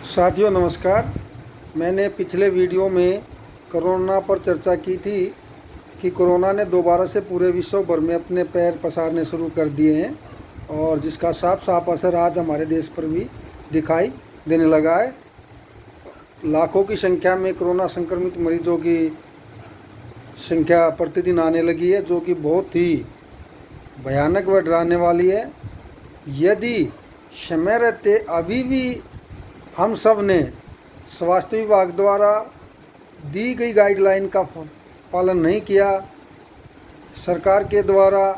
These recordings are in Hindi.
साथियों नमस्कार। मैंने पिछले वीडियो में कोरोना पर चर्चा की थी कि कोरोना ने दोबारा से पूरे विश्व भर में अपने पैर पसारने शुरू कर दिए हैं और जिसका साफ साफ असर आज हमारे देश पर भी दिखाई देने लगा है। लाखों की संख्या में कोरोना संक्रमित मरीजों की संख्या प्रतिदिन आने लगी है, जो कि बहुत ही भयानक व डराने वाली है। यदि समय रहते अभी भी हम सब ने स्वास्थ्य विभाग द्वारा दी गई गाइडलाइन का पालन नहीं किया, सरकार के द्वारा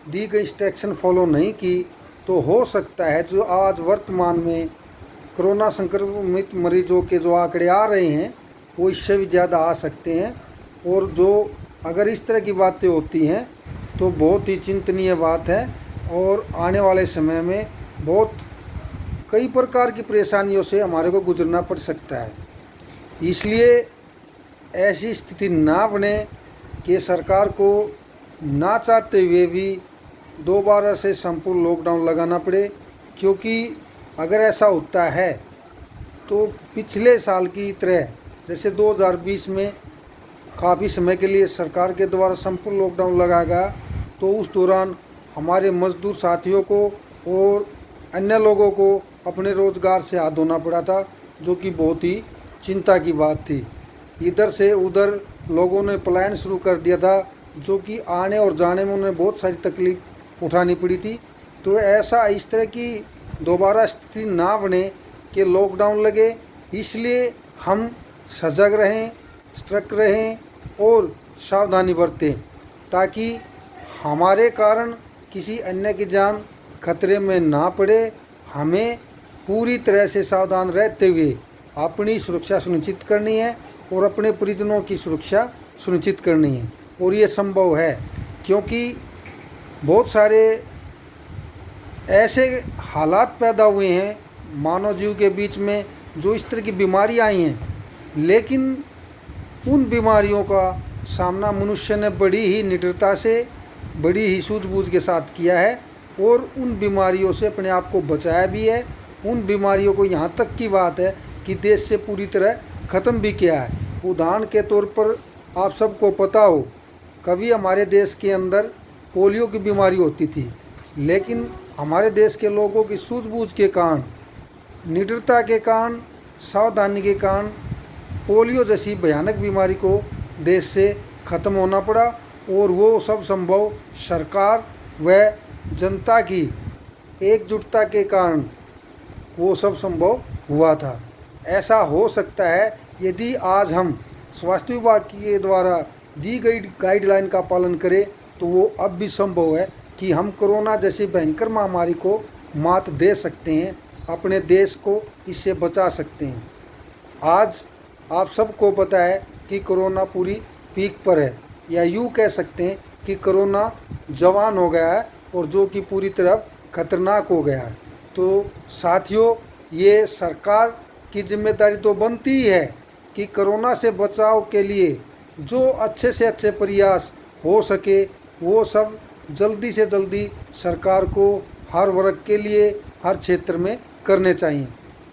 दी गई इंस्ट्रक्शन फॉलो नहीं की, तो हो सकता है जो आज वर्तमान में कोरोना संक्रमित मरीजों के जो आंकड़े आ रहे हैं वो इससे भी ज़्यादा आ सकते हैं। और जो अगर इस तरह की बातें होती हैं तो बहुत ही चिंतनीय बात है और आने वाले समय में बहुत कई प्रकार की परेशानियों से हमारे को गुजरना पड़ सकता है। इसलिए ऐसी स्थिति ना बने कि सरकार को ना चाहते हुए भी दोबारा से संपूर्ण लॉकडाउन लगाना पड़े, क्योंकि अगर ऐसा होता है तो पिछले साल की तरह जैसे 2020 में काफ़ी समय के लिए सरकार के द्वारा संपूर्ण लॉकडाउन लगाया गया, तो उस दौरान हमारे मजदूर साथियों को और अन्य लोगों को अपने रोज़गार से हाथ धोना पड़ा था, जो कि बहुत ही चिंता की बात थी। इधर से उधर लोगों ने पलायन शुरू कर दिया था, जो कि आने और जाने में उन्हें बहुत सारी तकलीफ उठानी पड़ी थी। तो ऐसा इस तरह की दोबारा स्थिति ना बने कि लॉकडाउन लगे, इसलिए हम सजग रहें, सतर्क रहें और सावधानी बरतें, ताकि हमारे कारण किसी अन्य की जान खतरे में ना पड़े। हमें पूरी तरह से सावधान रहते हुए अपनी सुरक्षा सुनिश्चित करनी है और अपने परिजनों की सुरक्षा सुनिश्चित करनी है। और ये संभव है क्योंकि बहुत सारे ऐसे हालात पैदा हुए हैं मानव जीव के बीच में जो इस तरह की बीमारी आई हैं, लेकिन उन बीमारियों का सामना मनुष्य ने बड़ी ही निडरता से, बड़ी ही सूझबूझ के साथ किया है और उन बीमारियों से अपने आप को बचाया भी है। उन बीमारियों को यहाँ तक की बात है कि देश से पूरी तरह ख़त्म भी किया है। उदाहरण के तौर पर आप सबको पता हो, कभी हमारे देश के अंदर पोलियो की बीमारी होती थी, लेकिन हमारे देश के लोगों की सूझबूझ के कारण, निडरता के कारण, सावधानी के कारण पोलियो जैसी भयानक बीमारी को देश से ख़त्म होना पड़ा। और वो सब संभव सरकार व जनता की एकजुटता के कारण वो सब संभव हुआ था। ऐसा हो सकता है यदि आज हम स्वास्थ्य विभाग के द्वारा दी गई गाइडलाइन का पालन करें, तो वो अब भी संभव है कि हम कोरोना जैसी भयंकर महामारी को मात दे सकते हैं, अपने देश को इससे बचा सकते हैं। आज आप सबको पता है कि कोरोना पूरी पीक पर है, या यूँ कह सकते हैं कि कोरोना जवान हो गया है और जो कि पूरी तरफ खतरनाक हो गया है। तो साथियों, ये सरकार की जिम्मेदारी तो बनती ही है कि कोरोना से बचाव के लिए जो अच्छे से अच्छे प्रयास हो सके वो सब जल्दी से जल्दी सरकार को हर वर्ग के लिए, हर क्षेत्र में करने चाहिए।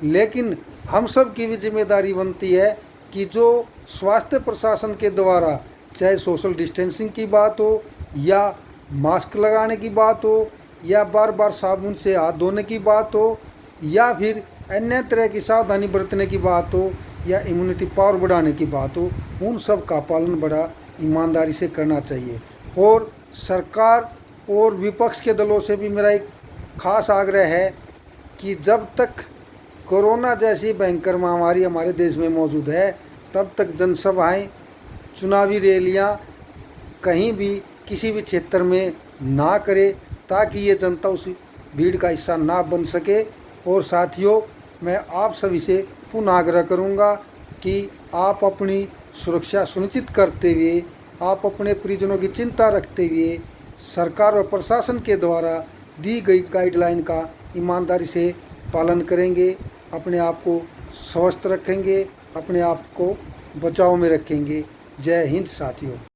लेकिन हम सब की भी जिम्मेदारी बनती है कि जो स्वास्थ्य प्रशासन के द्वारा, चाहे सोशल डिस्टेंसिंग की बात हो या मास्क लगाने की बात हो या बार बार साबुन से हाथ धोने की बात हो या फिर अन्य तरह की सावधानी बरतने की बात हो या इम्यूनिटी पावर बढ़ाने की बात हो, उन सब का पालन बड़ा ईमानदारी से करना चाहिए। और सरकार और विपक्ष के दलों से भी मेरा एक खास आग्रह है कि जब तक कोरोना जैसी भयंकर महामारी हमारे देश में मौजूद है, तब तक जनसभाएं, चुनावी रैलियाँ कहीं भी किसी भी क्षेत्र में ना करे, ताकि ये जनता उस भीड़ का हिस्सा ना बन सके। और साथियों, मैं आप सभी से पुनः आग्रह करूंगा कि आप अपनी सुरक्षा सुनिश्चित करते हुए, आप अपने परिजनों की चिंता रखते हुए सरकार और प्रशासन के द्वारा दी गई गाइडलाइन का ईमानदारी से पालन करेंगे, अपने आप को स्वस्थ रखेंगे, अपने आप को बचाव में रखेंगे। जय हिंद साथियों।